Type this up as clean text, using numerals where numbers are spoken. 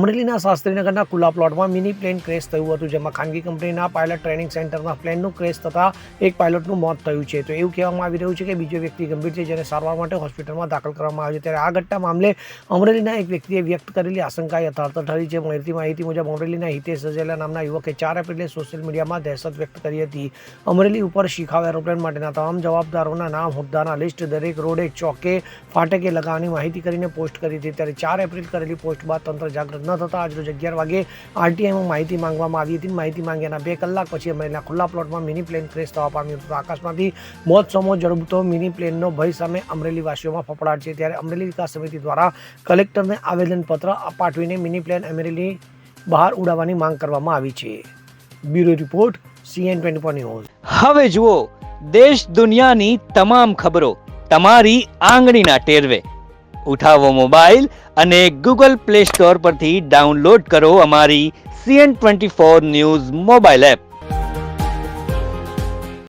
અમરેલીના શાસ્ત્રીનગરના ખુલ્લા પ્લોટમાં મિની પ્લેન ક્રેશ થયું હતું, જેમાં ખાનગી કંપનીના પાયલટ ટ્રેનિંગ સેન્ટરમાં પ્લેનનું ક્રેશ થતાં એક પાયલટનું મોત થયું છે. તો એવું કહેવામાં આવી રહ્યું છે કે બીજો વ્યક્તિ ગંભીર છે, જેને સારવાર માટે હોસ્પિટલમાં દાખલ કરવામાં આવ્યો છે. ત્યારે આ ઘટના મામલે અમરેલીના એક વ્યક્તિએ વ્યક્ત કરેલી આશંકા યથાર્થ ઠરી છે. મળતી માહિતી મુજબ અમરેલીના હિતેશ સજેલા નામના યુવકે 4 એપ્રિલે સોશિયલ મીડિયામાં દહેશત વ્યક્ત કરી હતી. અમરેલી ઉપર શિખાઉ એરોપ્લેન માટેના તમામ જવાબદારોના નામ, હોદ્દાના લિસ્ટ દરેક રોડે, ચોકે, ફાટકે લગાવવાની માહિતી કરીને પોસ્ટ કરી હતી. ત્યારે 4 એપ્રિલ કરેલી પોસ્ટ બાદ તંત્ર જાગૃત ન થતાં આજરોજ 11 વાગે આરટીઆઈમાં માહિતી માંગવામાં આવી હતી. માહિતી માંગ્યાના 2 કલાક પછી અમરેલીના ખુલ્લા પ્લોટમાં મિની પ્લેન ક્રેશ થવા પામ્યું હતું. આકાશમાંથી મોત સમો ઝડપતો મિની પ્લેનનો ભય સામે અમરેલી વાસીઓમાં ફફડાટ છે. ત્યારે અમરેલી વિકાસ સમિતિ દ્વારા કલેક્ટરને આવેદનપત્ર પાઠવીને મિની પ્લેન અમરેલી બહાર ઉડાવવાની માંગ કરવામાં આવી છે. Bureau report CN24 news. હવે જુઓ દેશ દુનિયાની તમામ ખબરો તમારી આંગળીના ટેરવે. ઉઠાવો મોબાઈલ અને Google Play Store પરથી ડાઉનલોડ કરો અમારી CN24 ન્યૂઝ મોબાઈલ એપ.